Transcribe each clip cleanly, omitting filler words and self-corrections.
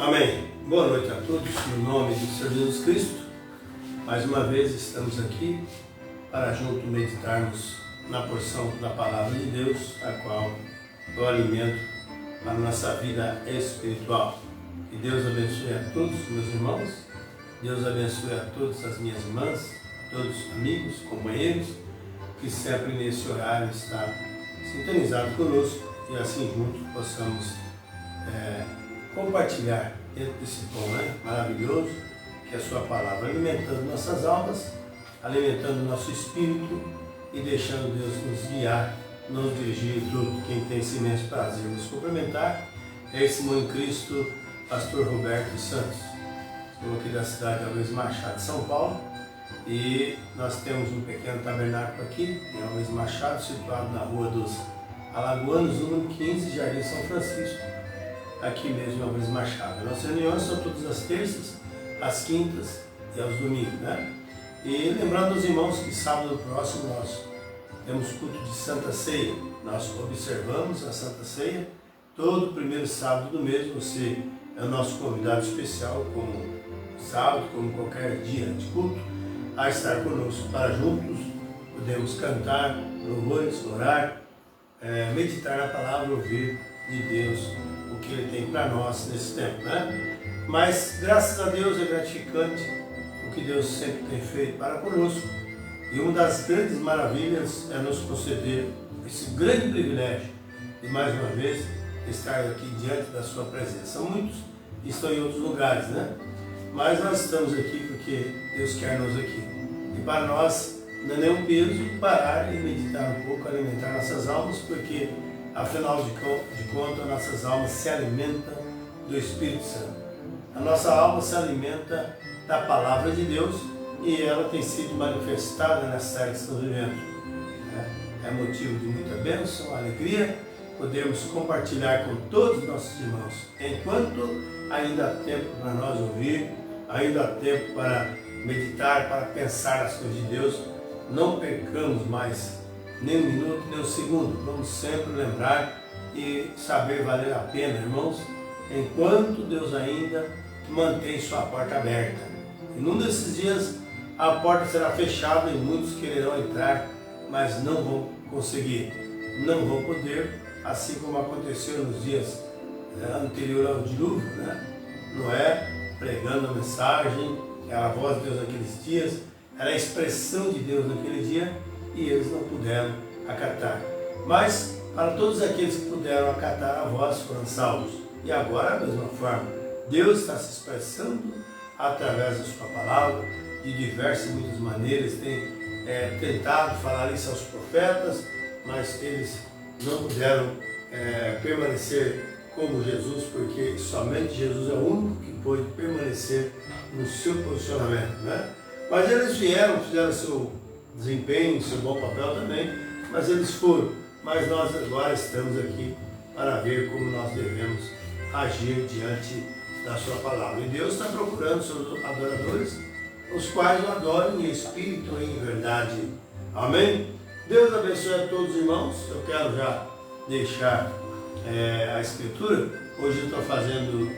Amém. Boa noite a todos, no nome do Senhor Jesus Cristo. Mais uma vez estamos aqui para juntos meditarmos na porção da Palavra de Deus, a qual é o alimento para a nossa vida espiritual. Que Deus abençoe a todos, meus irmãos. Deus abençoe a todas as minhas irmãs, todos os amigos, companheiros, que sempre nesse horário está sintonizado conosco e assim juntos possamos compartilhar dentro desse pão maravilhoso, que é a sua palavra, alimentando nossas almas, alimentando nosso espírito e deixando Deus nos guiar, nos dirigir em tudo. Quem tem esse imenso prazer nos cumprimentar é esse irmão em Cristo, pastor Roberto Santos. Estou aqui da cidade de Alves Machado, São Paulo, e nós temos um pequeno tabernáculo aqui em Alves Machado, situado na Rua dos Alagoanos, número 15, Jardim São Francisco, aqui mesmo em Alves Machado. Nossas reuniões são todas as terças, às quintas e aos domingos, E lembrando aos irmãos que sábado próximo nós temos culto de Santa Ceia. Nós observamos a Santa Ceia todo primeiro sábado do mês. Você é o nosso convidado especial, como sábado, como qualquer dia de culto, a estar conosco para juntos podemos cantar louvores, orar, meditar na palavra, ouvir de Deus o que Ele tem para nós nesse tempo, Mas graças a Deus é gratificante o que Deus sempre tem feito para conosco, e uma das grandes maravilhas é nos conceder esse grande privilégio de mais uma vez estar aqui diante da sua presença. Muitos estão em outros lugares, Mas nós estamos aqui porque Deus quer nos aqui, e para nós não é nenhum peso parar e meditar um pouco, alimentar nossas almas, porque afinal de contas nossas almas se alimentam do Espírito Santo. A nossa alma se alimenta da Palavra de Deus e ela tem sido manifestada nessa era que estamos vivendo. É motivo de muita bênção, alegria, podemos compartilhar com todos os nossos irmãos, enquanto ainda há tempo para nós ouvir, ainda há tempo para meditar, para pensar nas coisas de Deus. Não percamos mais nem um minuto, nem um segundo. Vamos sempre lembrar e saber valer a pena, irmãos, enquanto Deus ainda mantém sua porta aberta. E num desses dias a porta será fechada e muitos quererão entrar, mas não vão conseguir, não vão poder, assim como aconteceu nos dias anteriores ao dilúvio, Noé pregando a mensagem, era a voz de Deus naqueles dias, era a expressão de Deus naquele dia, e eles não puderam acatar. Mas para todos aqueles que puderam acatar a voz foram salvos. E agora, da mesma forma, Deus está se expressando através da sua palavra, de diversas e muitas maneiras. Tem tentado falar isso aos profetas, mas eles não puderam permanecer como Jesus, porque somente Jesus é o único que pôde permanecer no seu posicionamento, Mas eles vieram, fizeram seu desempenho, seu bom papel também, mas eles foram. Mas nós agora estamos aqui para ver como nós devemos agir diante da sua palavra. E Deus está procurando seus adoradores, os quais o adoram em espírito e em verdade. Amém? Deus abençoe a todos os irmãos. Eu quero já deixar a escritura. Hoje eu estou fazendo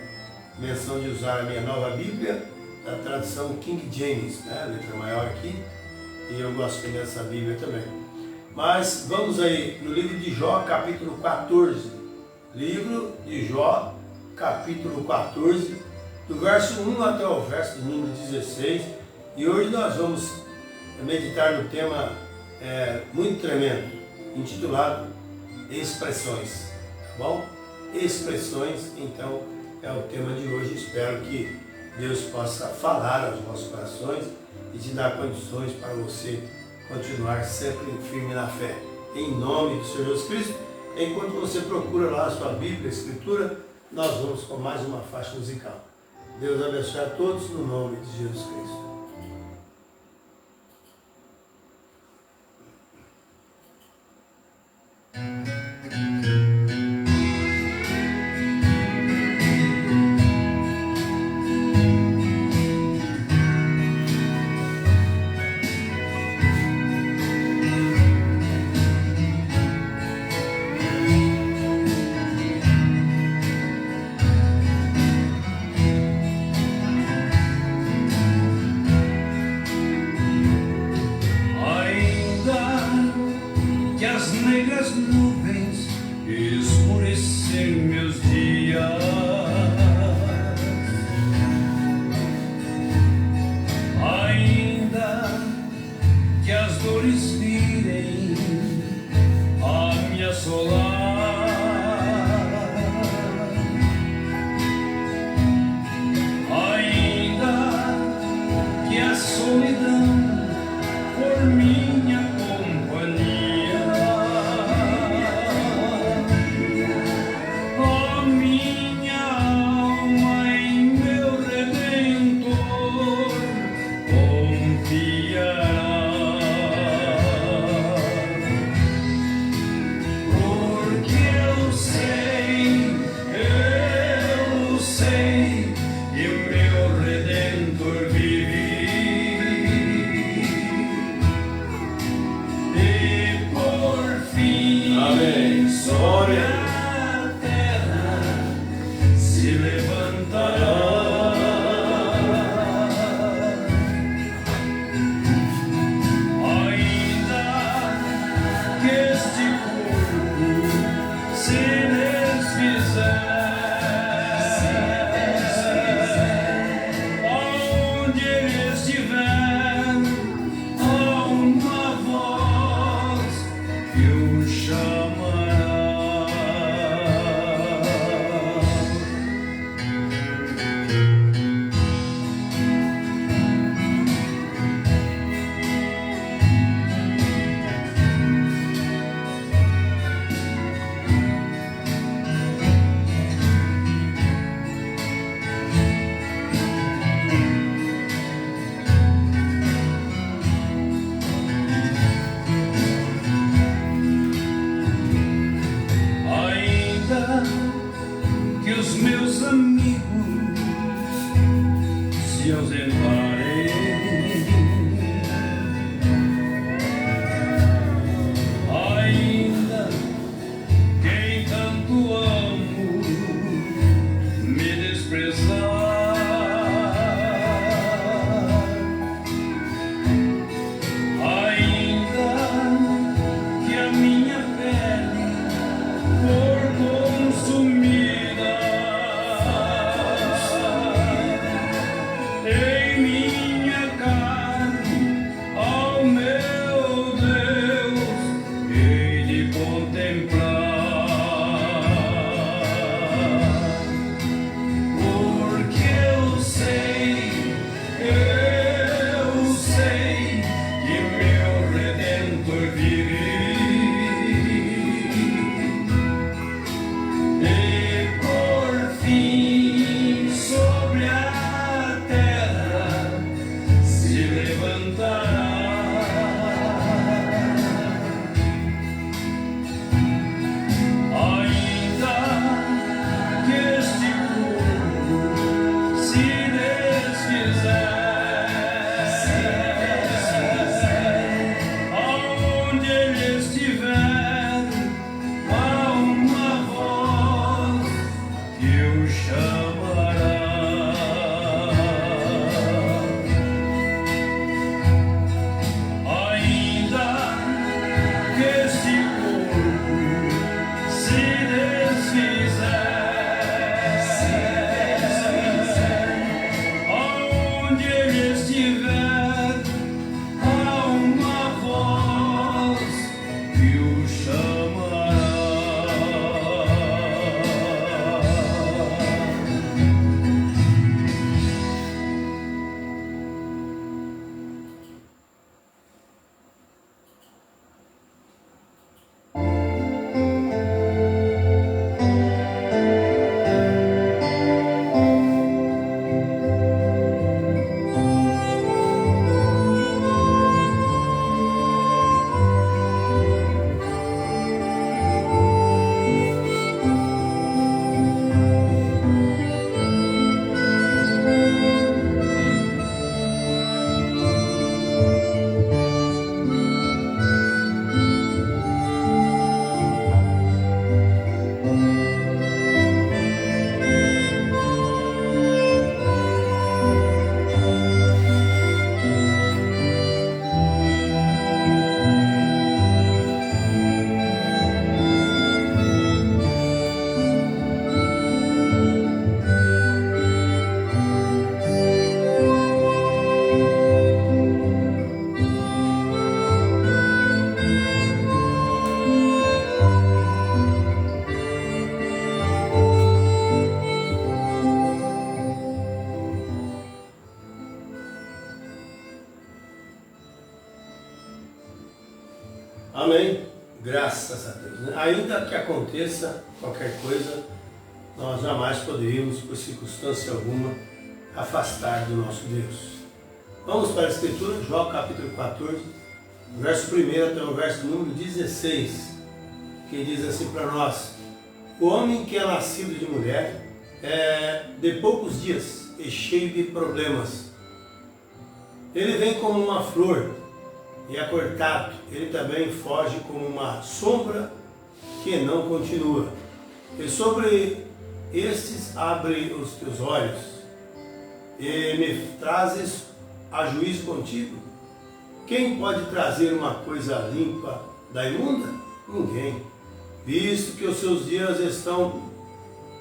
menção de usar a minha nova Bíblia, da tradução King James, letra maior aqui, e eu gosto dessa Bíblia também. Mas vamos aí no livro de Jó, capítulo 14. Livro de Jó, capítulo 14, do verso 1 até o verso número 16. E hoje nós vamos meditar no tema muito tremendo, intitulado Expressões. Tá bom? Expressões, então, é o tema de hoje. Espero que Deus possa falar aos vossos corações e te dar condições para você continuar sempre firme na fé. Em nome do Senhor Jesus Cristo, enquanto você procura lá a sua Bíblia, a Escritura, nós vamos com mais uma faixa musical. Deus abençoe a todos no nome de Jesus Cristo. se ausentarem, ainda quem tanto amo me desprezar, ainda que a minha pele for consumida, em minha carne, ó meu Deus, hei de contemplar, porque eu sei que meu Redentor vive. E por fim sobre a terra se levantará, ainda que este corpo se desfizer, aonde ele estiver, há uma voz que o chamará, ainda que este corpo se desfizer, aonde ele estiver, há uma voz que o chamará. Amém? Graças a Deus. Né? Ainda que aconteça qualquer coisa, nós jamais poderíamos, por circunstância alguma, afastar do nosso Deus. Vamos para a Escritura, João capítulo 14, verso 1 até o verso número 16, que diz assim para nós: o homem que é nascido de mulher é de poucos dias e cheio de problemas. Ele vem como uma flor e é cortado, ele também foge como uma sombra que não continua. E sobre estes abre os teus olhos, e me trazes a juízo contigo. Quem pode trazer uma coisa limpa da imunda? Ninguém. Visto que os seus dias estão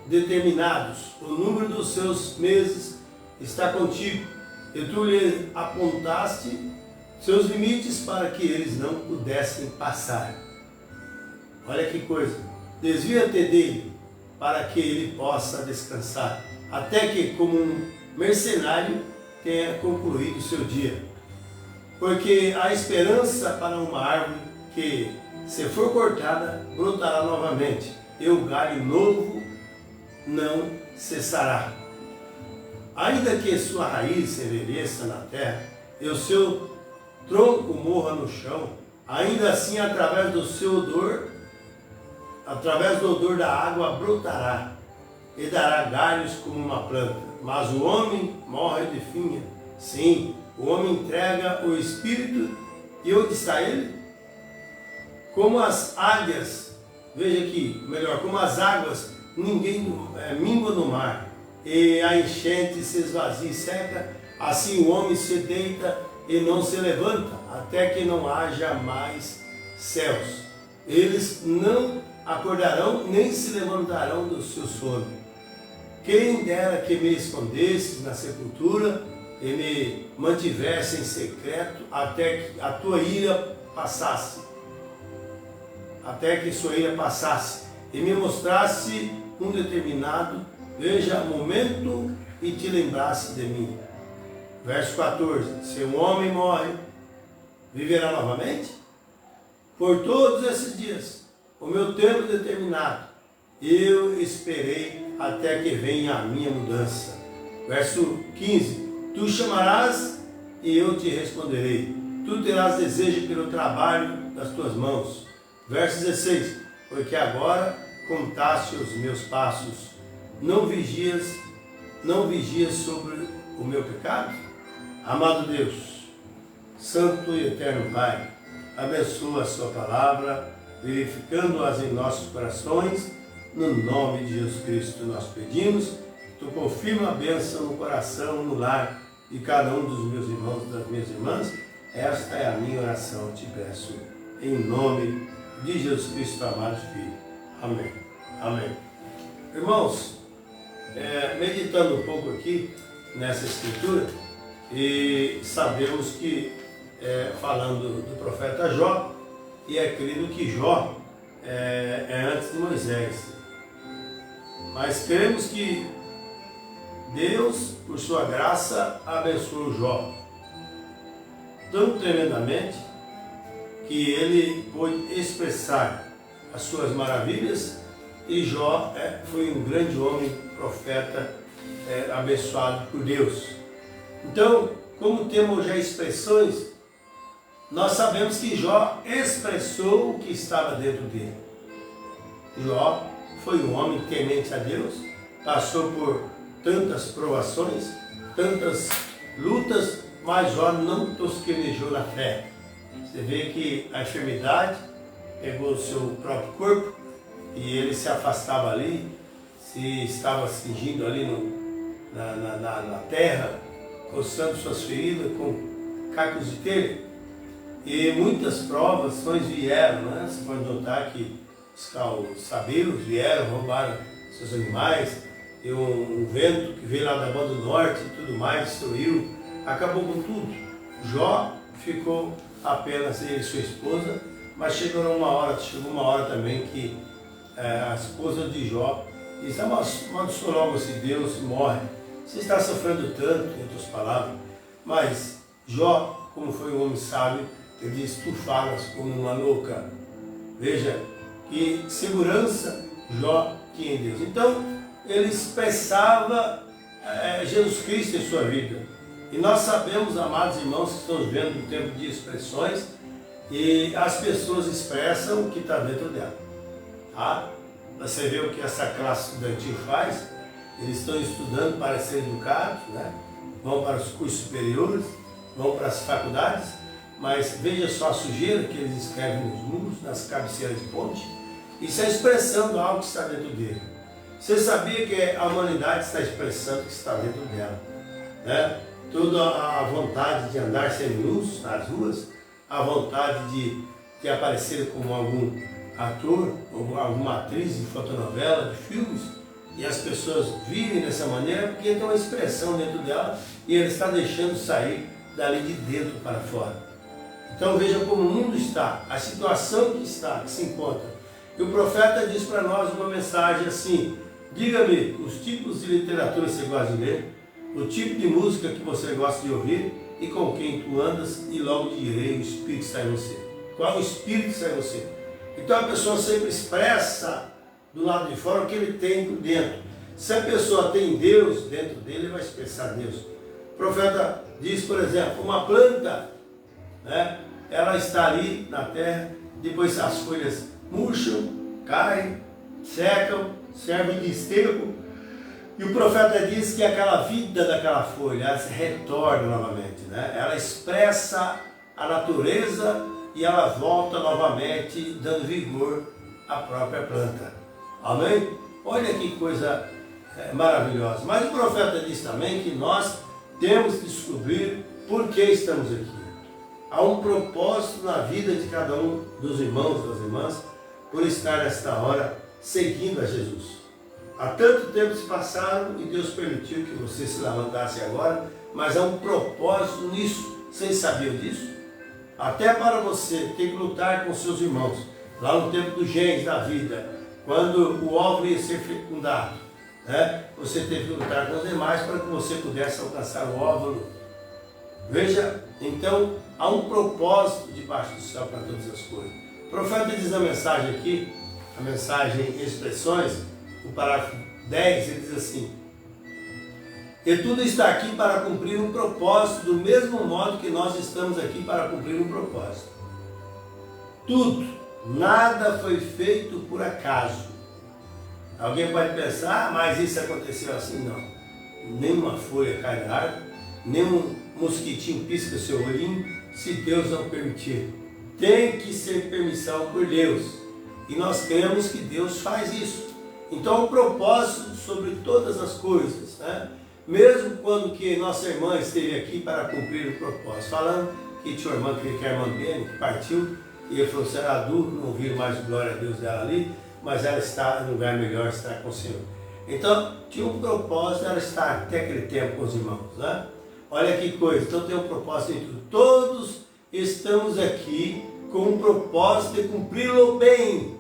determinados, o número dos seus meses está contigo, e tu lhe apontaste seus limites para que eles não pudessem passar. Olha que coisa. Desvia-te dele para que ele possa descansar, até que, como um mercenário, tenha concluído o seu dia. Porque há esperança para uma árvore que, se for cortada, brotará novamente, e o galho novo não cessará. Ainda que sua raiz se envelheça na terra, e o seu tronco morra no chão, ainda assim através do odor da água brotará, e dará galhos como uma planta. Mas o homem morre de finha. Sim, o homem entrega o espírito. E onde está ele? Como as águias, veja aqui, melhor, como as águas, ninguém mingua no mar, e a enchente se esvazia e seca, assim o homem se deita e não se levanta, até que não haja mais céus. Eles não acordarão, nem se levantarão do seu sono. Quem dera que me escondesses na sepultura e me mantivesse em secreto até que a tua ira passasse. Até que sua ira passasse e me mostrasse um determinado, veja, momento e te lembrasse de mim. Verso 14. Se um homem morre, viverá novamente? Por todos esses dias, o meu tempo determinado, eu esperei até que venha a minha mudança. Verso 15. Tu chamarás e eu te responderei. Tu terás desejo pelo trabalho das tuas mãos. Verso 16. Porque agora contaste os meus passos. Não vigias sobre o meu pecado? Amado Deus, Santo e Eterno Pai, abençoa a sua palavra, verificando-as em nossos corações. No nome de Jesus Cristo nós pedimos. Tu confirma a bênção no coração, no lar de cada um dos meus irmãos e das minhas irmãs. Esta é a minha oração, te peço, em nome de Jesus Cristo, amado Filho. Amém. Amém. Irmãos, meditando um pouco aqui nessa escritura, e sabemos que, falando do profeta Jó, e é querido que Jó é antes de Moisés. Mas cremos que Deus, por sua graça, abençoou Jó tão tremendamente que ele pôde expressar as suas maravilhas, e Jó foi um grande homem, profeta, abençoado por Deus. Então, como temos já expressões, nós sabemos que Jó expressou o que estava dentro dele. Jó foi um homem temente a Deus, passou por tantas provações, tantas lutas, mas Jó não tosquenejou na fé. Você vê que a enfermidade pegou o seu próprio corpo e ele se afastava ali, se estava cingindo ali na terra, coçando suas feridas com cacos de telha. E muitas provações vieram, né? Você pode notar que os sabios vieram, roubaram seus animais, e um vento que veio lá da banda do norte e tudo mais, destruiu, acabou com tudo. Jó ficou apenas ele e sua esposa, mas chegou uma hora também que a esposa de Jó disse: amaldiçoa logo se Deus morre. Você está sofrendo tanto, em outras palavras. Mas Jó, como foi um homem sábio, ele disse: tu falas como uma louca. Veja que segurança Jó tinha em Deus. Então, ele expressava Jesus Cristo em sua vida. E nós sabemos, amados irmãos, que estamos vendo um tempo de expressões, e as pessoas expressam o que está dentro dela. Tá? Você vê o que essa classe estudantil faz. Eles estão estudando para serem educados, né? Vão para os cursos superiores, vão para as faculdades, mas veja só a sujeira que eles escrevem nos muros, nas cabeceiras de ponte. Isso é expressando algo que está dentro dele. Você sabia que a humanidade está expressando o que está dentro dela, né? Toda a vontade de andar seminus nas ruas, a vontade de aparecer como algum ator ou alguma atriz de fotonovela, de filmes, e as pessoas vivem dessa maneira porque tem uma expressão dentro dela e ele está deixando sair dali de dentro para fora. Então veja como o mundo está, a situação que se encontra. E o profeta diz para nós uma mensagem assim: diga-me os tipos de literatura que você gosta de ler, o tipo de música que você gosta de ouvir e com quem tu andas, e logo te direi o Espírito que está em você. Qual é o Espírito que está em você? Então a pessoa sempre expressa do lado de fora o que ele tem por dentro. Se a pessoa tem Deus dentro dele, ele vai expressar Deus. O profeta diz, por exemplo, uma planta, né, ela está ali na terra, depois as folhas murcham, caem, secam, servem de esterco, E o profeta diz que aquela vida daquela folha, ela se retorna novamente, né? Ela expressa a natureza e ela volta novamente, dando vigor à própria planta. Amém? Olha que coisa maravilhosa. Mas o profeta diz também que nós temos que descobrir por que estamos aqui. Há um propósito na vida de cada um dos irmãos, das irmãs, por estar nesta hora seguindo a Jesus. Há tanto tempo se passaram e Deus permitiu que você se levantasse agora, mas há um propósito nisso. Vocês sabiam disso? Até para você ter que lutar com seus irmãos, lá no tempo dos genes da vida, quando o óvulo ia ser fecundado, né? Você teve que lutar com os demais para que você pudesse alcançar o óvulo. Veja, então há um propósito debaixo do céu para todas as coisas. O profeta diz na mensagem aqui, a mensagem Expressões, o parágrafo 10, ele diz assim: e tudo está aqui para cumprir um propósito, do mesmo modo que nós estamos aqui para cumprir um propósito. Tudo, nada foi feito por acaso. Alguém pode pensar, mas isso aconteceu assim? Não. Nenhuma folha cai na árvore, nenhum mosquitinho pisca seu olhinho, se Deus não permitir. Tem que ser permissão por Deus. E nós cremos que Deus faz isso. Então, o propósito sobre todas as coisas, né? Mesmo quando que nossa irmã esteve aqui para cumprir o propósito, falando que tinha uma irmã que é a irmã Bene, que partiu, e ele falou, será adulto, não viram mais glória a Deus dela ali, mas ela está em um lugar melhor, está com o Senhor. Então, tinha um propósito, ela estar até aquele tempo com os irmãos, né? Olha que coisa, então tem um propósito em tudo. Todos estamos aqui com um propósito de cumpri-lo bem.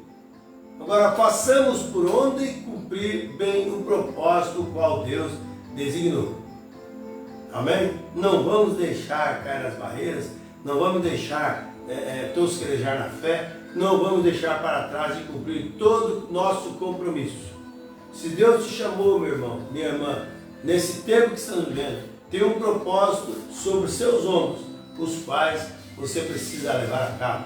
Agora, façamos por onde cumprir bem o propósito o qual Deus designou. Amém? Não vamos deixar cair nas barreiras, não vamos deixar tosquerejar na fé, não vamos deixar para trás de cumprir todo o nosso compromisso. Se Deus te chamou, meu irmão, minha irmã, nesse tempo que estamos vivendo, tem um propósito sobre seus ombros, os quais você precisa levar a cabo,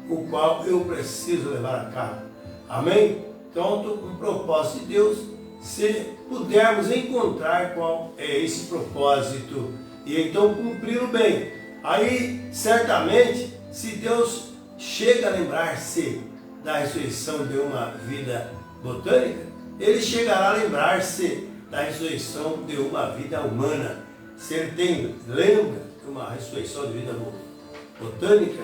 o qual eu preciso levar a cabo. Amém? Então, com o propósito de Deus, se pudermos encontrar qual é esse propósito e então cumpri-lo bem, aí certamente, se Deus chega a lembrar-se da ressurreição de uma vida botânica, Ele chegará a lembrar-se da ressurreição de uma vida humana. Se Ele lembra de uma ressurreição de vida botânica,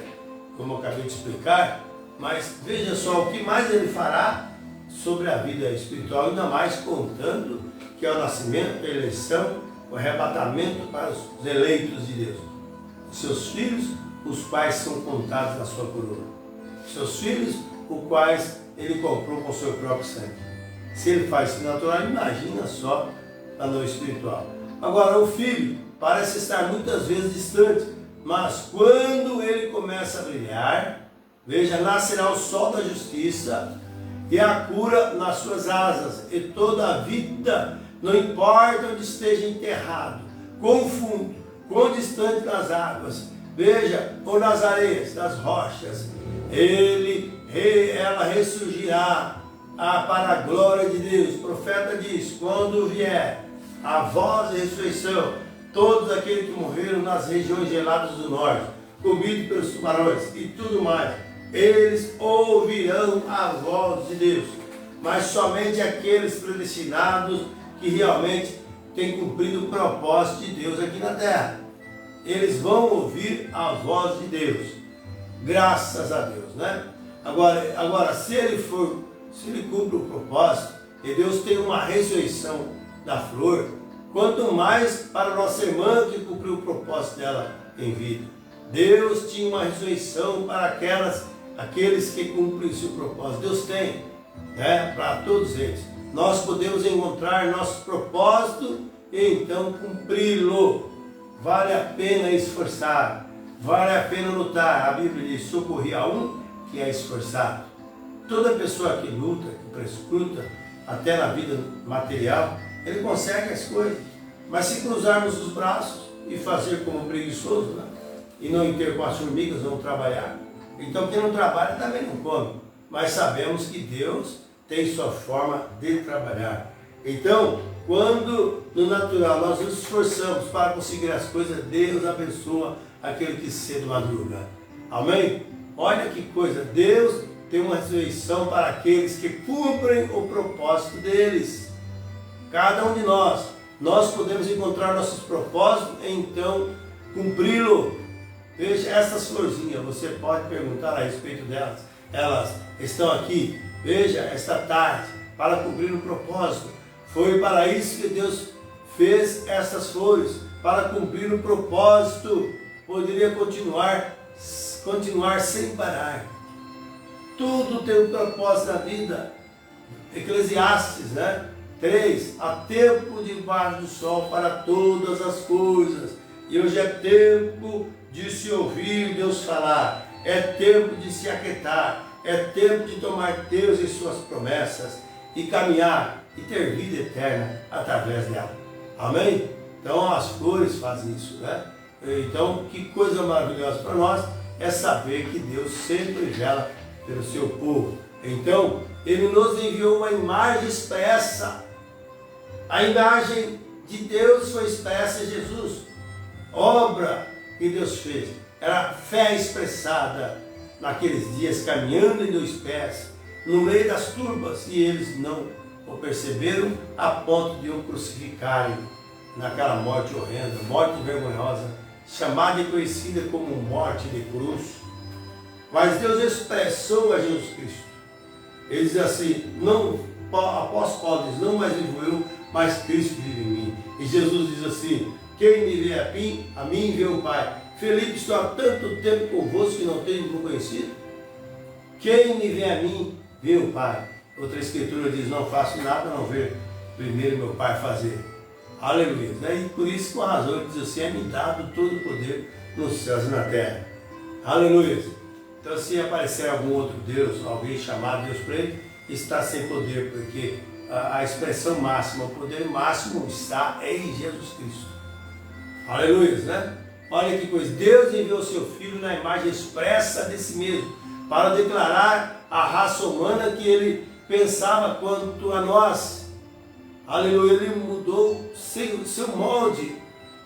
como eu acabei de explicar, mas veja só o que mais Ele fará sobre a vida espiritual, ainda mais contando que é o nascimento, a eleição, o arrebatamento para os eleitos de Deus. Seus filhos, os quais são contados na sua coroa. Seus filhos, os quais Ele comprou com o seu próprio sangue. Se Ele faz isso natural, imagina só no espiritual. Agora, o filho parece estar muitas vezes distante, mas quando ele começa a brilhar, veja, nascerá o sol da justiça e a cura nas suas asas, e toda a vida, não importa onde esteja enterrado, quão fundo, quão distante das águas, veja, ou nas areias, das rochas, ela ressurgirá para a glória de Deus. O profeta diz, quando vier a voz da ressurreição, todos aqueles que morreram nas regiões geladas do norte, comidos pelos tubarões e tudo mais, eles ouvirão a voz de Deus, mas somente aqueles predestinados que realmente têm cumprido o propósito de Deus aqui na terra. Eles vão ouvir a voz de Deus, graças a Deus, né? Agora se ele cumpre o propósito, e Deus tem uma ressurreição da flor, quanto mais para nossa irmã que cumpriu o propósito dela em vida. Deus tinha uma ressurreição para aqueles que cumprem o seu propósito. Deus tem, né, para todos eles. Nós podemos encontrar nosso propósito e então cumpri-lo. Vale a pena esforçar, vale a pena lutar. A Bíblia diz, socorrer a um que é esforçado. Toda pessoa que luta, que prescruta, até na vida material, ele consegue as coisas. Mas se cruzarmos os braços e fazer como preguiçoso, né, e não ir ter com as formigas, não trabalhar, então quem não trabalha também não come. Mas sabemos que Deus tem sua forma de trabalhar. Então, quando no natural nós nos esforçamos para conseguir as coisas, Deus abençoa aquele que cedo madruga. Amém? Olha que coisa, Deus tem uma ressurreição para aqueles que cumprem o propósito deles. Cada um de nós podemos encontrar nossos propósitos e então cumpri-lo. Veja essas florzinhas, você pode perguntar a respeito delas. Elas estão aqui, veja, esta tarde, para cumprir o propósito. Foi para isso que Deus fez essas flores, para cumprir o propósito. Poderia continuar sem parar. Tudo tem um propósito na vida. Eclesiastes, 3, há tempo debaixo do sol para todas as coisas. E hoje é tempo de se ouvir Deus falar. É tempo de se aquietar. É tempo de tomar Deus e suas promessas e caminhar e ter vida eterna através dela. Amém? Então as flores fazem isso, Então, que coisa maravilhosa para nós é saber que Deus sempre vela pelo seu povo. Então, Ele nos enviou uma imagem expressa. A imagem de Deus foi expressa em Jesus. Obra que Deus fez. Era fé expressada naqueles dias, caminhando em 2 pés, no meio das turbas, e eles não o perceberam a ponto de o crucificarem naquela morte horrenda, morte vergonhosa, chamada e conhecida como morte de cruz. Mas Deus expressou a Jesus Cristo. Ele diz assim, após Paulo diz, não mais vivo eu, mas Cristo vive em mim. E Jesus diz assim, quem me vê a mim vê o Pai. Felipe, estou há tanto tempo convosco que não tenho me conhecido. Quem me vê a mim vê o Pai. Outra escritura diz, não faço nada a não ver primeiro meu Pai fazer. Aleluia. E por isso, com a razão, ele diz assim, é-me dado todo o poder nos céus e na terra. Aleluia. Então, se aparecer algum outro Deus, alguém chamado Deus para ele, está sem poder, porque a expressão máxima, o poder máximo está em Jesus Cristo. Aleluia, Olha que coisa, Deus enviou seu Filho na imagem expressa de si mesmo, para declarar à raça humana que ele pensava quanto a nós. Aleluia, ele mudou seu molde,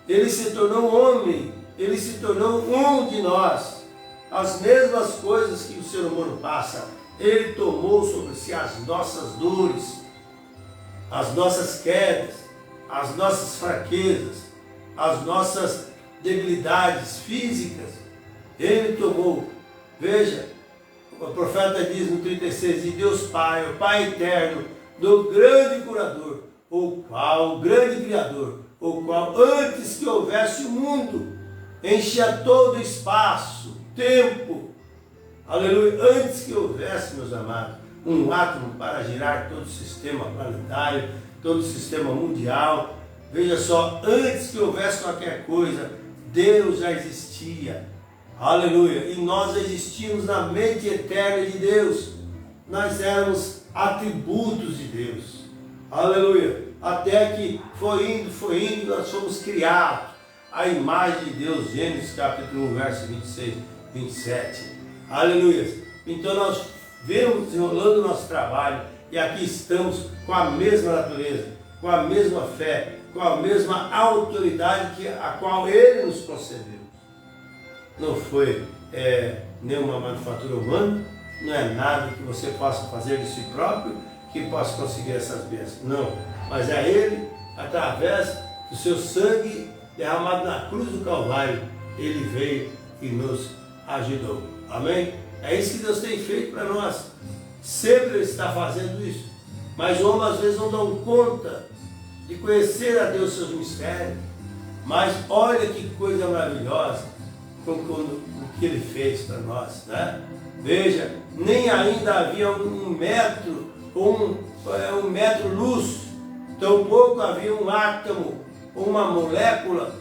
ele se tornou homem, ele se tornou um de nós. As mesmas coisas que o ser humano passa, ele tomou sobre si as nossas dores, as nossas quedas, as nossas fraquezas, as nossas debilidades físicas. Ele tomou. Veja, o profeta diz no 36, e Deus Pai, o Pai eterno, do grande curador, o grande criador, o qual antes que houvesse o mundo, enchia todo o espaço, tempo, aleluia, antes que houvesse, meus amados, um átomo para girar todo o sistema planetário, todo o sistema mundial. Veja só, antes que houvesse qualquer coisa, Deus já existia, aleluia, e nós existíamos na mente eterna de Deus, nós éramos atributos de Deus, aleluia, até que foi indo, nós fomos criados à imagem de Deus. Gênesis capítulo 1, verso 26, 27, aleluia. Então nós vemos desenrolando o nosso trabalho, e aqui estamos com a mesma natureza, com a mesma fé, com a mesma autoridade a qual Ele nos concedeu. Não foi nenhuma manufatura humana, não é nada que você possa fazer de si próprio que possa conseguir essas bênçãos. Não, mas é Ele, através do seu sangue derramado na cruz do Calvário, Ele veio e nos ajudou. Amém? É isso que Deus tem feito para nós. Sempre Ele está fazendo isso. Mas os homens às vezes não dão conta de conhecer a Deus, seus mistérios. Mas olha que coisa maravilhosa o que Ele fez para nós, Veja, nem ainda havia um metro luz, tampouco havia um átomo, uma molécula.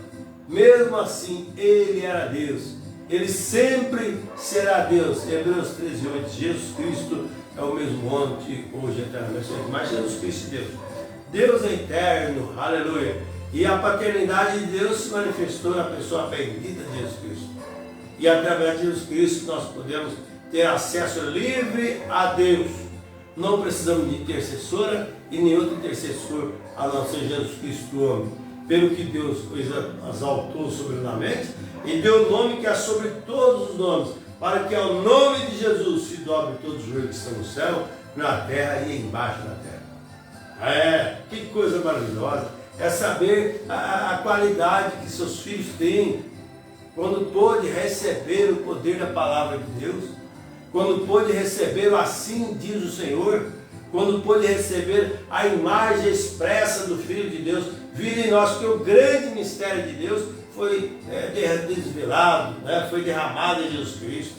Mesmo assim, Ele era Deus. Ele sempre será Deus. Hebreus 13:8, Jesus Cristo é o mesmo ontem, hoje, eternamente. Mas Jesus Cristo é Deus. Deus é eterno, aleluia. E a paternidade de Deus se manifestou na pessoa bendita de Jesus Cristo. E através de Jesus Cristo nós podemos ter acesso livre a Deus. Não precisamos de intercessora, e nem outro intercessor, a não ser Jesus Cristo, o homem, pelo que Deus o exaltou soberanamente, e deu o nome que é sobre todos os nomes, para que ao nome de Jesus se dobre todos os joelhos que estão no céu, na terra e embaixo da terra. Que coisa maravilhosa, é saber a qualidade que seus filhos têm, quando pôde receber o poder da palavra de Deus, quando pôde receber o assim diz o Senhor, quando pôde receber a imagem expressa do Filho de Deus, vir em nós, que o grande mistério de Deus foi desvelado, foi derramado em Jesus Cristo.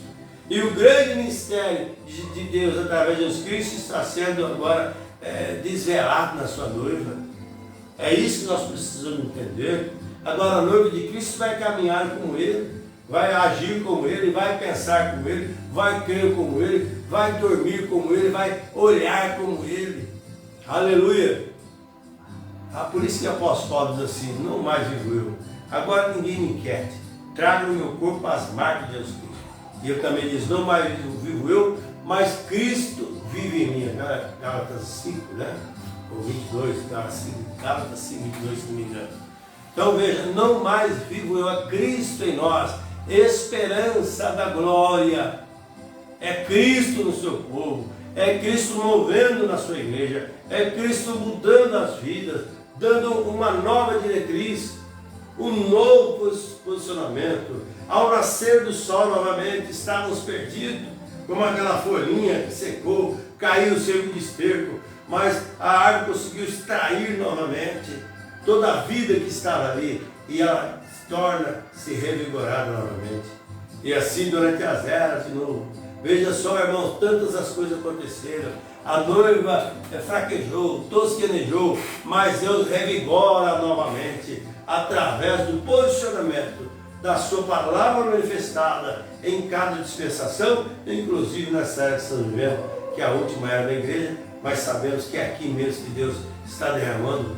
E o grande mistério de Deus através de Jesus Cristo está sendo agora desvelado na sua noiva. É isso que nós precisamos entender. Agora a noiva de Cristo vai caminhar como Ele, vai agir como Ele, vai pensar como Ele, vai crer como Ele, vai dormir como Ele, vai olhar como Ele. Aleluia! Por isso que o apóstolo Paulo diz assim: não mais vivo eu, agora ninguém me inquiete, trago no meu corpo as marcas de Jesus Cristo. E eu também diz: não mais vivo eu, mas Cristo vive em mim. Gálatas 5, ou 22, Gálatas 5, 22, se não me engano. Então veja, não mais vivo eu, é Cristo em nós, esperança da glória. É Cristo no seu povo, é Cristo movendo na sua igreja, é Cristo mudando as vidas, dando uma nova diretriz, um novo posicionamento. Ao nascer do sol novamente, estávamos perdidos, como aquela folhinha que secou, caiu o seu de esterco, mas a árvore conseguiu extrair novamente toda a vida que estava ali, e ela torna-se revigorada novamente. E assim durante as eras de novo. Veja só, irmãos, tantas as coisas aconteceram. A noiva fraquejou, tosquenejou, mas Deus revigora novamente através do posicionamento da sua palavra manifestada em cada dispensação, inclusive nessa era que estamos vivendo, que é a última era da igreja, mas sabemos que é aqui mesmo que Deus está derramando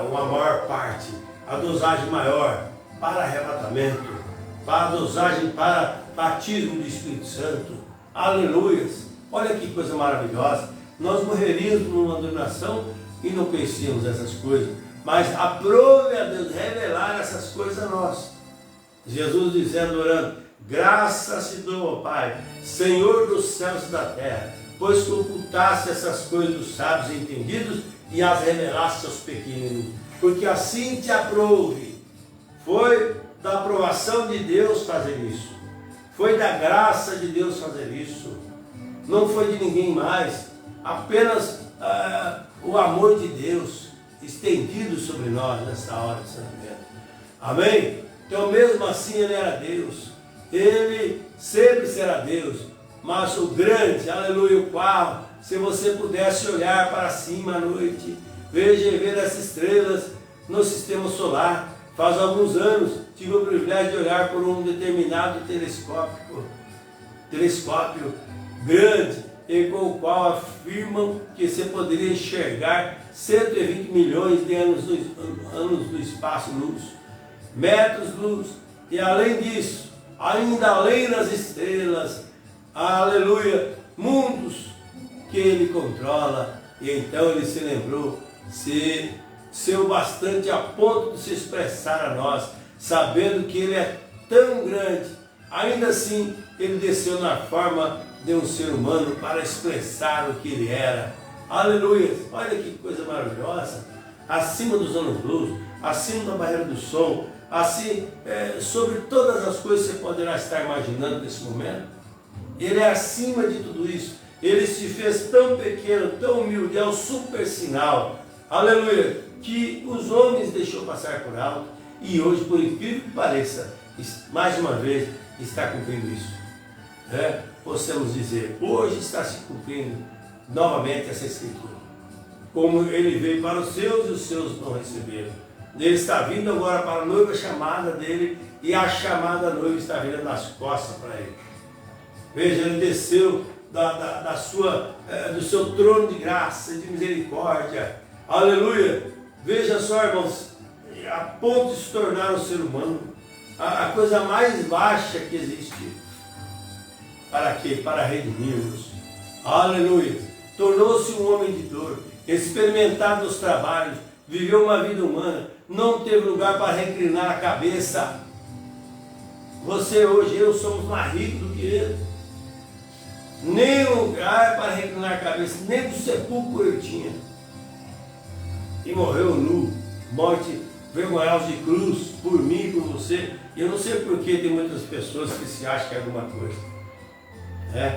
uma maior parte, a dosagem maior para arrebatamento, para a dosagem para batismo do Espírito Santo. Aleluias! Olha que coisa maravilhosa. Nós morreríamos numa dominação e não conhecíamos essas coisas, mas aprove a Deus revelar essas coisas a nós. Jesus dizendo, orando: graças te dou, ó Pai, Senhor dos céus e da terra, pois que ocultaste essas coisas dos sábios e entendidos e as revelaste aos pequeninos, porque assim te aprove. Foi da aprovação de Deus fazer isso, foi da graça de Deus fazer isso, não foi de ninguém mais, apenas o amor de Deus estendido sobre nós nessa hora de sangramento. Amém? Então mesmo assim Ele era Deus, Ele sempre será Deus, mas o grande, aleluia, o qual, se você pudesse olhar para cima à noite, veja e ver as estrelas no sistema solar. Faz alguns anos tive o privilégio de olhar por um determinado telescópio grande, e com o qual afirmam que você poderia enxergar 120 milhões de anos do espaço-luz, metros-luz, e além disso, ainda além das estrelas, aleluia, mundos que Ele controla. E então Ele se lembrou, ser o bastante a ponto de se expressar a nós, sabendo que Ele é tão grande, ainda assim Ele desceu na forma de um ser humano para expressar o que Ele era. Aleluia! Olha que coisa maravilhosa, acima dos anos-luz, acima da barreira do som, assim, sobre todas as coisas que você poderá estar imaginando nesse momento. Ele é acima de tudo isso. Ele se fez tão pequeno, tão humilde, é um super sinal, aleluia, que os homens deixou passar por alto, e hoje, por incrível que pareça, mais uma vez está cumprindo isso. Possamos dizer, hoje está se cumprindo novamente essa escritura. Como Ele veio para os seus e os seus não receberam. Ele está vindo agora para a noiva chamada dele, e a chamada noiva está virando as costas para Ele. Veja, Ele desceu do seu trono de graça e de misericórdia. Aleluia! Veja só, irmãos, a ponto de se tornar um ser humano, a coisa mais baixa que existe. Para quê? Para redimir-nos. Aleluia! Tornou-se um homem de dor, experimentado nos trabalhos, viveu uma vida humana, não teve lugar para reclinar a cabeça. Você hoje, eu somos mais ricos do que ele. Nem lugar para reclinar a cabeça, nem do sepulcro ele tinha. E morreu nu, morte vergonhosa de cruz, por mim e por você. E eu não sei por que tem muitas pessoas que se acham que é alguma coisa.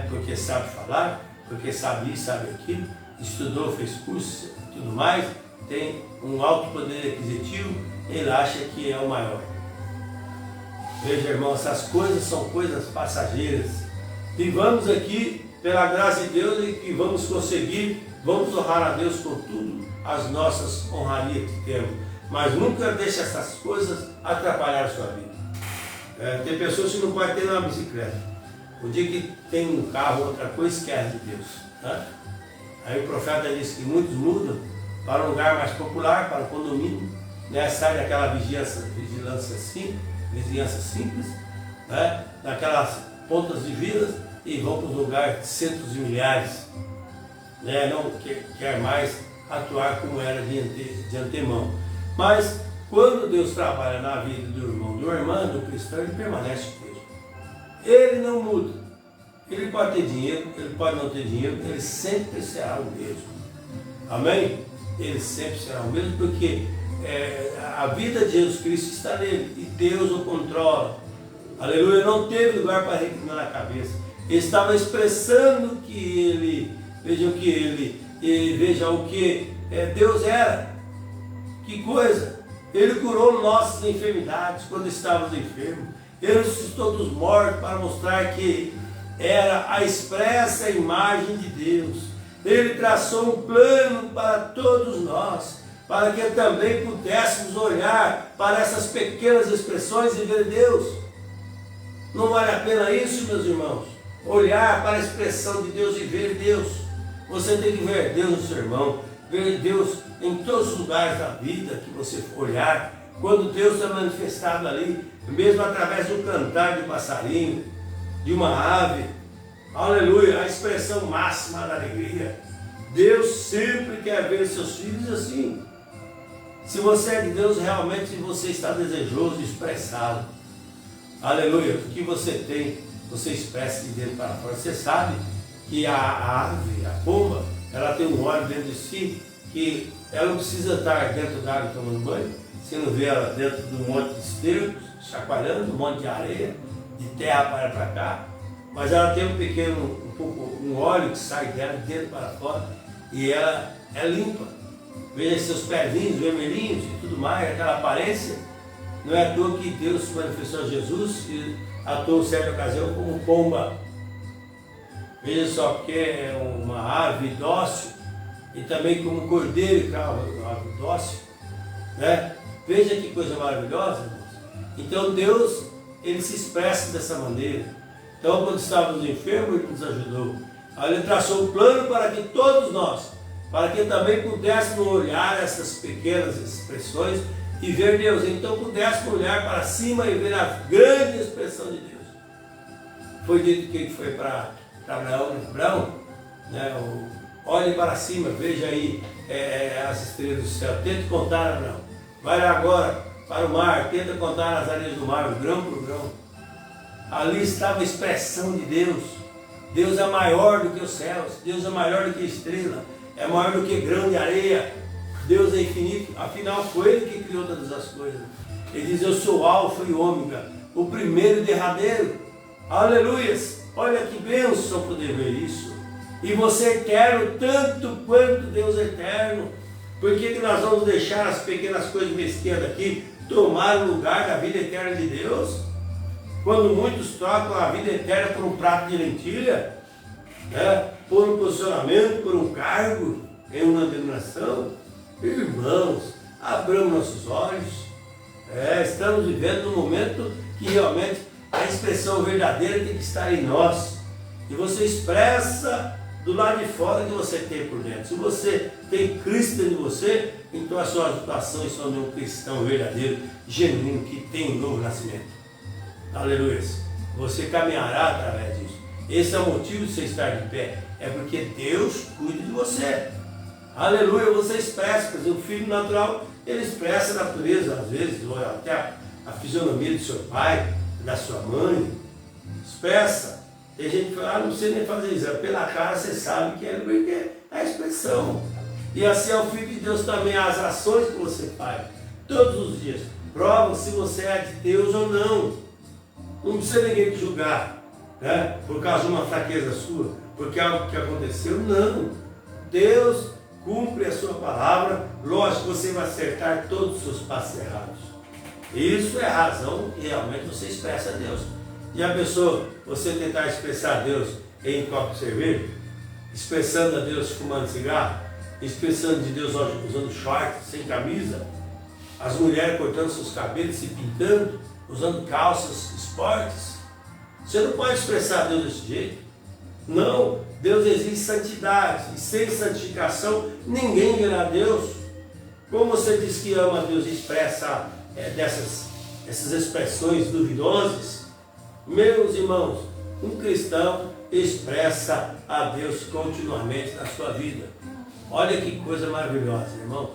Porque sabe falar, porque sabe isso, sabe aquilo, estudou, fez curso, tudo mais, tem um alto poder aquisitivo, ele acha que é o maior. Veja, irmão, essas coisas são coisas passageiras. Vivamos aqui pela graça de Deus e que vamos conseguir, vamos honrar a Deus com tudo, as nossas honrarias que temos. Mas nunca deixe essas coisas atrapalhar a sua vida. Tem pessoas que não podem ter uma bicicleta. O dia que tem um carro, outra coisa, esquece de Deus. Aí o profeta disse que muitos mudam para um lugar mais popular, para o condomínio, sai daquela vizinhança simples, daquelas pontas de vilas e vão para os lugares de centros de milhares. Não quer mais atuar como era de antemão. Mas quando Deus trabalha na vida do irmão, do irmão, do cristão, ele permanece mesmo. Ele não muda. Ele pode ter dinheiro, ele pode não ter dinheiro, ele sempre será o mesmo. Amém? Ele sempre será o mesmo porque a vida de Jesus Cristo está nele e Deus o controla. Aleluia, não teve lugar para reclinar na cabeça. Ele estava expressando que ele, veja o que Deus era. Que coisa! Ele curou nossas enfermidades quando estávamos enfermos. Ele ressuscitou dos mortos para mostrar que era a expressa imagem de Deus. Ele traçou um plano para todos nós, para que também pudéssemos olhar para essas pequenas expressões e ver Deus. Não vale a pena isso, meus irmãos? Olhar para a expressão de Deus e ver Deus. Você tem que ver Deus no seu irmão, ver Deus em todos os lugares da vida que você for olhar. Quando Deus é manifestado ali, mesmo através do cantar de um passarinho, de uma ave, aleluia, a expressão máxima da alegria. Deus sempre quer ver seus filhos assim. Se você é de Deus, realmente você está desejoso de expressá-lo. Aleluia, o que você tem, você expressa de dentro para fora. Você sabe que a ave, a pomba, ela tem um óleo dentro de si, que ela não precisa estar dentro da água tomando banho. Você não vê ela dentro de um monte de esterco, chacoalhando, um monte de areia, de terra para cá, mas ela tem um óleo que sai dela de dentro para fora e ela é limpa. Veja seus pezinhos vermelhinhos e tudo mais, aquela aparência. Não é à toa que Deus se manifestou a Jesus e atuou em certa ocasião como pomba. Veja só, porque é uma ave dócil e também como cordeiro, uma ave dócil, Veja que coisa maravilhosa, irmãos. Então Deus, ele se expressa dessa maneira. Então quando estávamos enfermos, ele nos ajudou. Aí ele traçou um plano para que todos nós, para que também pudéssemos olhar essas pequenas expressões e ver Deus. Então pudéssemos olhar para cima e ver a grande expressão de Deus. Foi dito que ele foi para Abraão, olhe para cima, veja aí as estrelas do céu, tente contar, Abraão. Vai agora para o mar, tenta contar as areias do mar, grão por grão. Ali estava a expressão de Deus. Deus é maior do que os céus, Deus é maior do que a estrela, é maior do que grão de areia. Deus é infinito, afinal foi Ele que criou todas as coisas. Ele diz, eu sou o alfa e o ômega, o primeiro e derradeiro. Aleluias! Olha que bênção poder ver isso. E você é eterno, tanto quanto Deus é eterno. Por que nós vamos deixar as pequenas coisas mesquinhas daqui tomar o lugar da vida eterna de Deus? Quando muitos trocam a vida eterna por um prato de lentilha, por um posicionamento, por um cargo em uma denominação. Irmãos, abramos nossos olhos. Estamos vivendo um momento que realmente a expressão verdadeira tem que estar em nós. E você expressa do lado de fora que você tem por dentro. Se você tem Cristo dentro de você, então as suas ações são de um cristão verdadeiro, genuíno, que tem um novo nascimento. Aleluia. Você caminhará através disso. Esse é o motivo de você estar de pé. É porque Deus cuida de você. Aleluia, você expressa, por exemplo, o filho natural, ele expressa a natureza, às vezes, ou até a fisionomia do seu pai, da sua mãe, expressa. Tem gente que fala, não precisa nem fazer isso, pela cara você sabe que é porque é a expressão. E assim é o Filho de Deus também, as ações que você faz, todos os dias, provam se você é de Deus ou não. Não precisa ninguém te julgar, né? Por causa de uma fraqueza sua, porque é algo que aconteceu, não. Deus cumpre a sua palavra, lógico, você vai acertar todos os seus passos errados. Isso é a razão que realmente você expressa a Deus. Já pensou você tentar expressar a Deus em copo de cerveja? Expressando a Deus fumando cigarro? Expressando de Deus usando short, sem camisa? As mulheres cortando seus cabelos, se pintando, usando calças esportes? Você não pode expressar a Deus desse jeito. Não, Deus exige santidade. E sem santificação, ninguém verá Deus. Como você diz que ama a Deus e expressa essas expressões duvidosas? Meus irmãos, um cristão expressa a Deus continuamente na sua vida. Olha que coisa maravilhosa, irmão.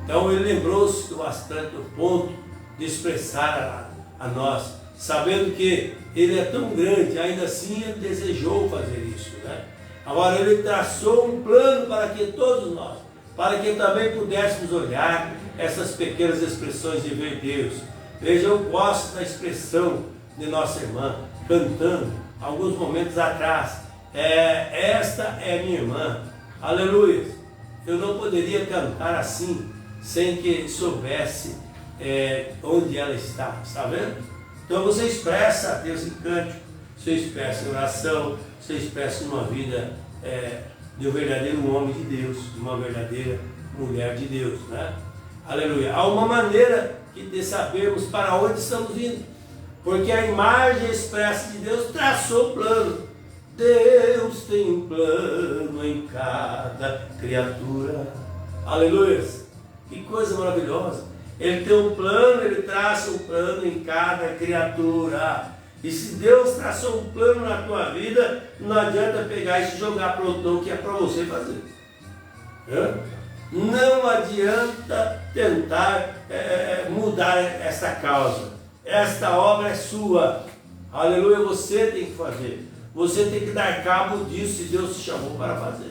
Então ele lembrou-se bastante do ponto de expressar a nós, sabendo que ele é tão grande, ainda assim ele desejou fazer isso, né? Agora ele traçou um plano para que todos nós, para que também pudéssemos olhar essas pequenas expressões de ver Deus. Veja, eu gosto da expressão de nossa irmã, cantando, alguns momentos atrás, esta é minha irmã, aleluia. Eu não poderia cantar assim, sem que soubesse onde ela está vendo? Então você expressa a Deus em cântico, você expressa em oração, você expressa uma vida de um verdadeiro homem de Deus, de uma verdadeira mulher de Deus, né? Aleluia. Há uma maneira de sabermos para onde estamos indo, porque a imagem expressa de Deus traçou o plano. Deus tem um plano em cada criatura. Aleluia. Que coisa maravilhosa. Ele tem um plano, ele traça um plano em cada criatura. E se Deus traçou um plano na tua vida, não adianta pegar e se jogar para outro, não, que é para você fazer. Não adianta tentar mudar essa causa. Esta obra é sua. Aleluia, você tem que fazer. Você tem que dar cabo disso se Deus te chamou para fazer.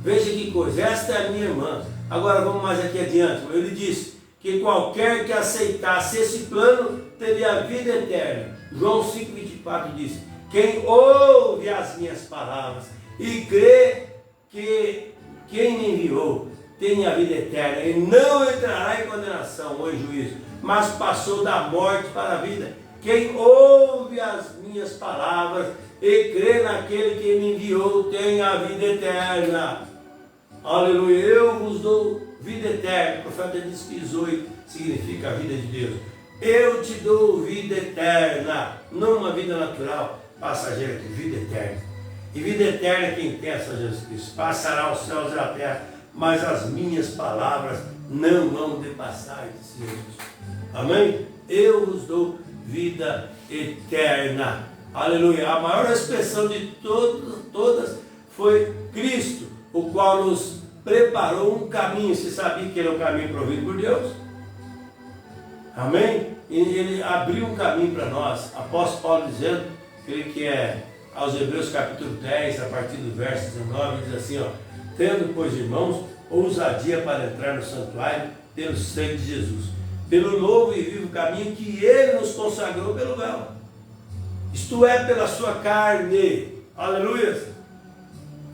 Veja que coisa, esta é a minha irmã. Agora vamos mais aqui adiante. Ele disse que qualquer que aceitasse esse plano teria vida eterna. João 5,24 diz: quem ouve as minhas palavras e crê que quem me enviou tem a vida eterna, e não entrará em condenação ou em juízo, mas passou da morte para a vida. Quem ouve as minhas palavras e crê naquele que me enviou tem a vida eterna. Aleluia, eu vos dou vida eterna. O profeta diz que Zoe significa a vida de Deus. Eu te dou vida eterna, não uma vida natural, passageira, aqui, vida eterna. E vida eterna quem tem essa Jesus Cristo. Passará os céus e a terra, mas as minhas palavras não vão depassar, disse Jesus. Amém? Eu vos dou vida eterna. Aleluia. A maior expressão de todas foi Cristo, o qual nos preparou um caminho. Você sabia que ele é um caminho provido por Deus? Amém? E ele abriu um caminho para nós. Apóstolo Paulo dizendo, que é aos Hebreus capítulo 10, a partir do verso 19, diz assim, ó: tendo, pois, irmãos, ousadia para entrar no santuário pelo sangue de Jesus, pelo novo e vivo caminho que ele nos consagrou pelo véu, isto é, pela sua carne. Aleluia.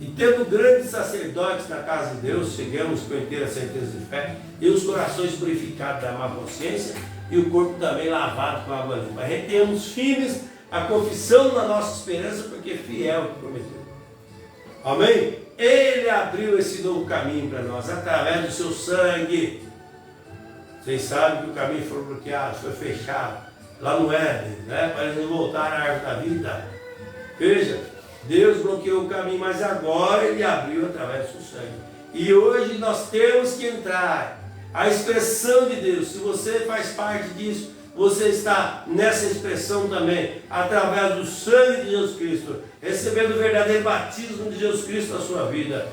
E tendo grandes sacerdotes na casa de Deus, chegamos com inteira certeza de fé, e os corações purificados da má consciência, e o corpo também lavado com água limpa. Retemos firmes a confissão da nossa esperança, porque fiel que prometeu. Amém? Ele abriu esse novo caminho para nós, através do seu sangue. Vocês sabem que o caminho foi bloqueado, foi fechado, lá no Éden, né? Para eles não voltar à árvore da vida. Veja, Deus bloqueou o caminho, mas agora ele abriu através do seu sangue. E hoje nós temos que entrar. A expressão de Deus, se você faz parte disso, você está nessa expressão também, através do sangue de Jesus Cristo, recebendo o verdadeiro batismo de Jesus Cristo na sua vida.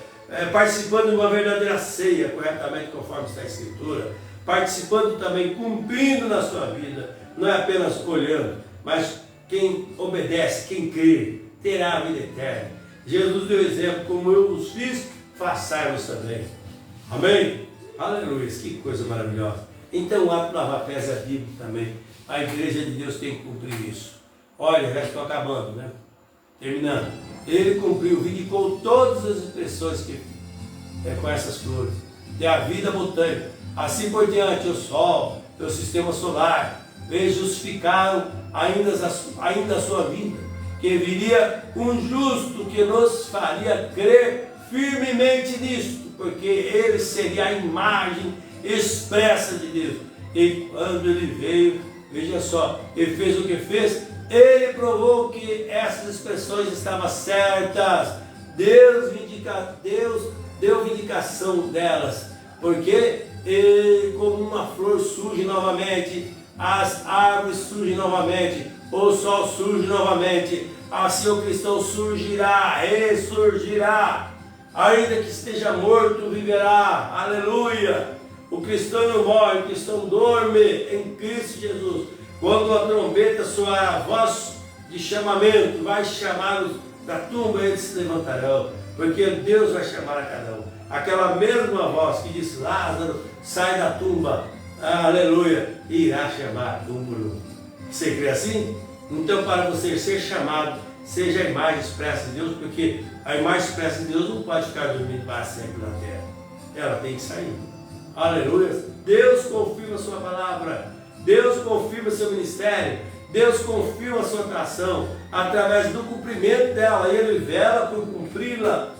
participando de uma verdadeira ceia, corretamente conforme está a Escritura, participando também, cumprindo na sua vida, não é apenas olhando, mas quem obedece, quem crê, terá a vida eterna. Jesus deu exemplo, como eu os fiz, façai-vos também. Amém? Aleluia, que coisa maravilhosa. Então o ato de lavar pés é bíblico também. A igreja de Deus tem que cumprir isso. Olha, já estou acabando, né? Terminando. Ele cumpriu, vindicou todas as expressões que com essas flores. E a vida botânica. Assim por diante, o sol, o sistema solar, eles justificaram ainda a sua vida. Que viria um justo que nos faria crer firmemente nisto, porque ele seria a imagem expressa de Deus. E quando ele veio, veja só, ele fez o que fez, ele provou que essas expressões estavam certas. Deus deu vindicação delas, porque ele, como uma flor surge novamente, as árvores surgem novamente, o sol surge novamente, assim o cristão surgirá, ressurgirá, ainda que esteja morto, viverá. Aleluia! O cristão não morre, o cristão dorme em Cristo Jesus. Quando a trombeta soar, a voz de chamamento vai chamá-los da tumba, eles se levantarão, porque Deus vai chamar a cada um. Aquela mesma voz que disse: Lázaro, sai da tumba, aleluia, irá chamar a túmulo. Você crê assim? Então, para você ser chamado, seja a imagem expressa de Deus, porque a imagem expressa de Deus não pode ficar dormindo para sempre na terra. Ela tem que sair. Aleluia. Deus confirma a sua palavra. Deus confirma seu ministério. Deus confirma a sua atração através do cumprimento dela. E Ele vela por cumpri-la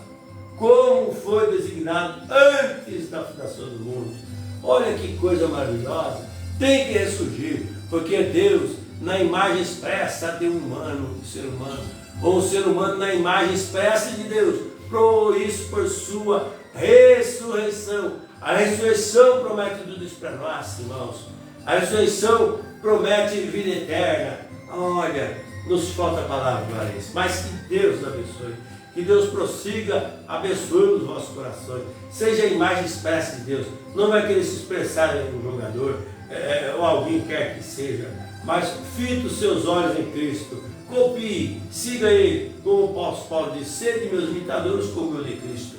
como foi designado antes da fundação do mundo. Olha que coisa maravilhosa. Tem que ressurgir, porque Deus, na imagem expressa de um humano, de ser humano, ou um ser humano na imagem expressa de Deus, por isso, por sua ressurreição. A ressurreição promete tudo isso para nós, irmãos. A ressurreição promete vida eterna. Olha, nos falta a palavra para isso, mas que Deus abençoe. Que Deus prossiga abençoando os vossos corações. Seja a imagem expressa de Deus. Não vai querer se expressar em um jogador, ou alguém quer que seja, mas fita os seus olhos em Cristo. Copie, siga Ele, como o apóstolo Paulo diz: sede meus imitadores como eu de Cristo.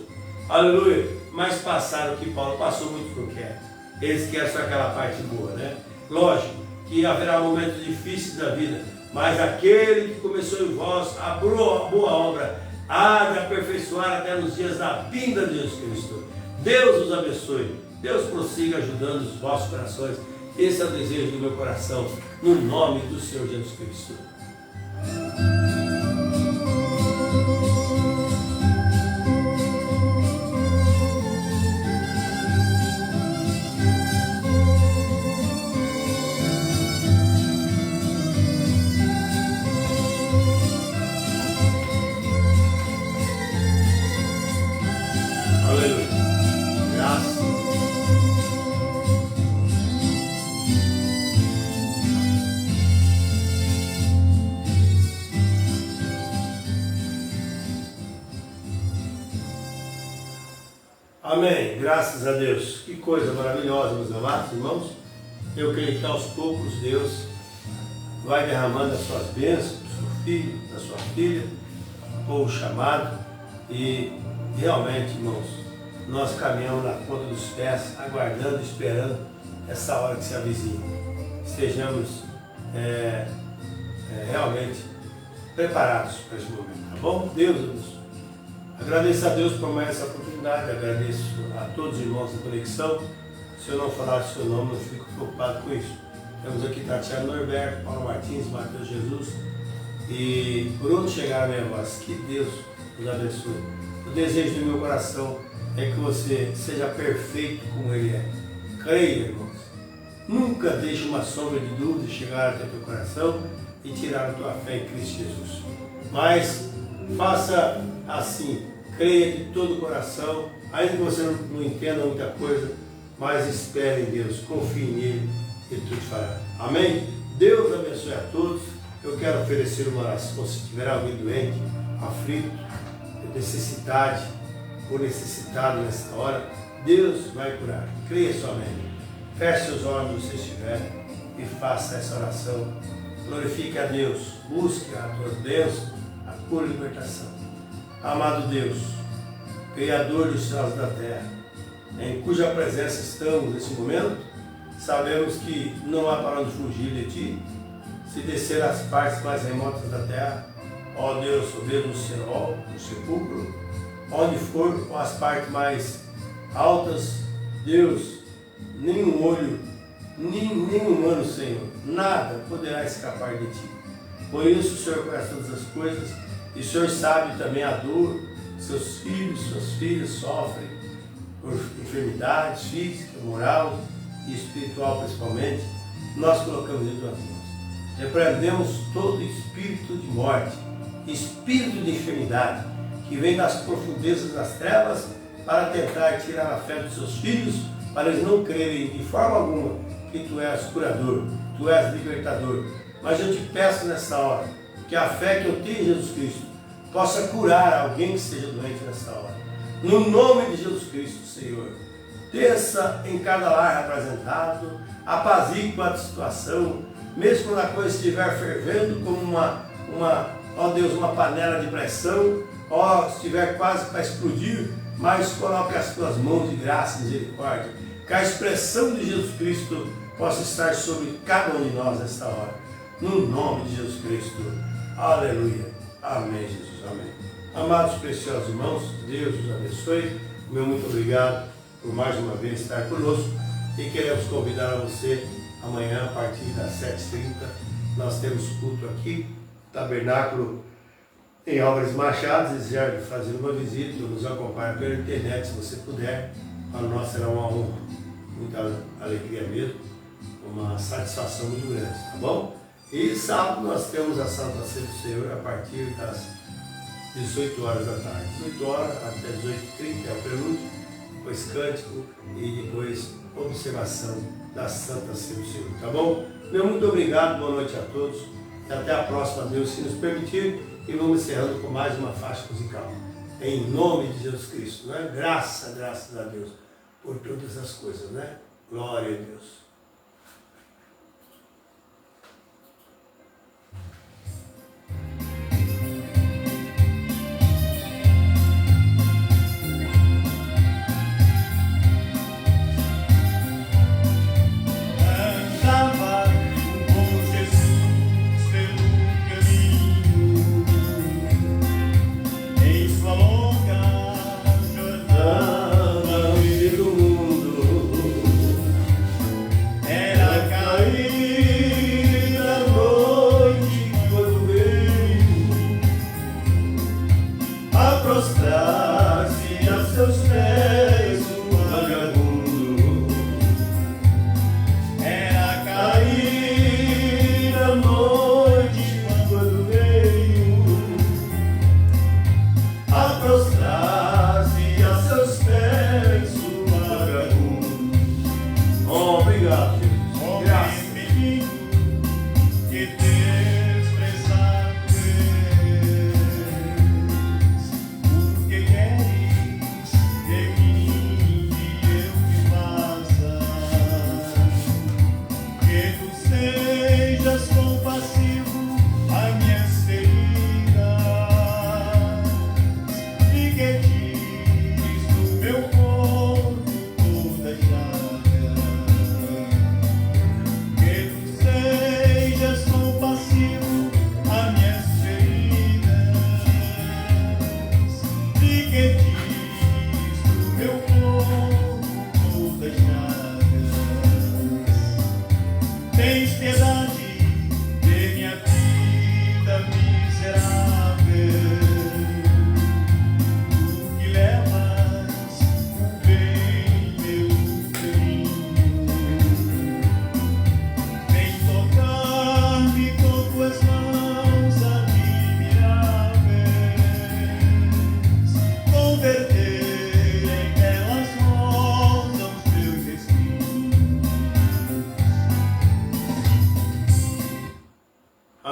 Aleluia. Mas passaram o que Paulo passou, muito não quer. Eles querem só aquela parte boa, né? Lógico que haverá momentos difíceis da vida, mas aquele que começou em vós a boa obra há de aperfeiçoar até nos dias da vinda de Jesus Cristo. Deus os abençoe. Deus prossiga ajudando os vossos corações. Esse é o desejo do meu coração, no nome do Senhor Jesus Cristo. Aleluia. Graças. Amém, graças a Deus. Que coisa maravilhosa, meus amados irmãos. Eu creio que aos poucos Deus vai derramando as suas bênçãos do seu filho, da sua filha, povo chamado. E realmente, irmãos, nós caminhamos na ponta dos pés, aguardando, esperando essa hora que se avizinha. Estejamos realmente preparados para esse momento, tá bom? Deus abençoe. Agradeço a Deus por mais essa oportunidade, agradeço a todos os irmãos da conexão. Se eu não falar o seu nome, eu fico preocupado com isso. Temos aqui Tatiana Norberto, Paulo Martins, Matheus Jesus. E por onde chegar a minha voz, que Deus nos abençoe. O desejo do meu coração é que você seja perfeito como Ele é. Creia, irmãos. Nunca deixe uma sombra de dúvida chegar até o teu coração e tirar a tua fé em Cristo Jesus. Mas faça assim, creia de todo o coração, ainda que você não entenda muita coisa, mas espere em Deus, confie nele e tudo fará. Amém? Deus abençoe a todos. Eu quero oferecer uma oração. Se tiver alguém doente, aflito, necessidade, for necessitado nessa hora, Deus vai curar. Creia somente. Feche seus olhos se estiver e faça essa oração. Glorifique a Deus. Busque a tua bênção, a cura e a libertação. Amado Deus, Criador dos céus e da terra, em cuja presença estamos nesse momento, sabemos que não há para onde fugir de Ti. Se descer às partes mais remotas da terra, ó Deus, ou Deus no céu, no sepulcro, onde for, ou as partes mais altas, Deus, nenhum olho, nem humano, Senhor, nada poderá escapar de Ti. Por isso o Senhor conhece todas as coisas, e o Senhor sabe também a dor que seus filhos, suas filhas sofrem por enfermidades física, moral e espiritual principalmente. Nós colocamos em Tuas mãos. Repreendemos todo espírito de morte, espírito de enfermidade, que vem das profundezas das trevas para tentar tirar a fé dos seus filhos, para eles não crerem de forma alguma que Tu és curador, Tu és libertador. Mas eu te peço nessa hora, que a fé que eu tenho em Jesus Cristo possa curar alguém que esteja doente nessa hora. No nome de Jesus Cristo, Senhor, desça em cada lar representado, apazigue a situação, mesmo quando a coisa estiver fervendo como ó Deus, uma panela de pressão, ó, estiver quase para explodir, mas coloque as Tuas mãos de graça e misericórdia, que a expressão de Jesus Cristo possa estar sobre cada um de nós nesta hora. No nome de Jesus Cristo. Aleluia. Amém, Jesus. Amém. Amados preciosos irmãos, Deus os abençoe. Meu muito obrigado por mais uma vez estar conosco. E queremos convidar a você amanhã, a partir das 7h30, nós temos culto aqui, Tabernáculo em Álvares Machado. Desejar fazer uma visita, nos acompanhar pela internet, se você puder. Para nós será uma honra, muita alegria mesmo, uma satisfação muito grande, tá bom? E sábado nós temos a Santa Ceia do Senhor a partir das 18 horas da tarde. 18 horas até 18h30 é o prelúdio, depois cântico e depois observação da Santa Ceia do Senhor, tá bom? Meu muito obrigado, boa noite a todos e até a próxima, Deus se nos permitir, e vamos encerrando com mais uma faixa musical. Em nome de Jesus Cristo, né? Graças a Deus por todas as coisas, né? Glória a Deus.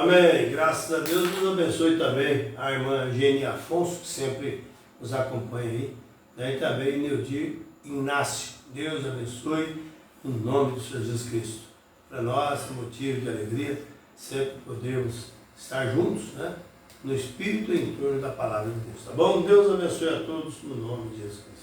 Amém. Graças a Deus. Nos abençoe também a irmã Geni Afonso, que sempre nos acompanha aí Daí também Neudir Inácio. Deus abençoe em nome do Senhor Jesus Cristo. Para nós, é motivo de alegria, sempre podemos estar juntos, né? No Espírito e em torno da Palavra de Deus. Tá bom? Deus abençoe a todos no nome de Jesus Cristo.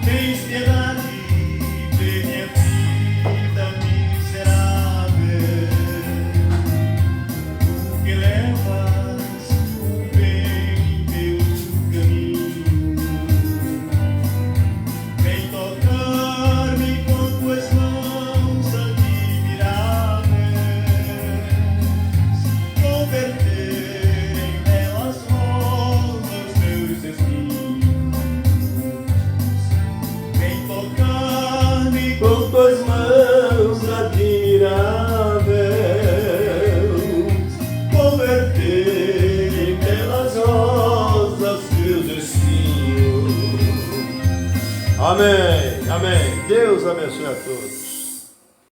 Tens piedade de minha vida miserável, que levas o bem em teu caminho. Vem tocar-me com tuas mãos admiráveis, converter em belas rosas meus espinhos. Vem tocar-me Com tuas mãos admiráveis, converter em belas rosas teus espinhos. Amém, amém. Deus abençoe a todos.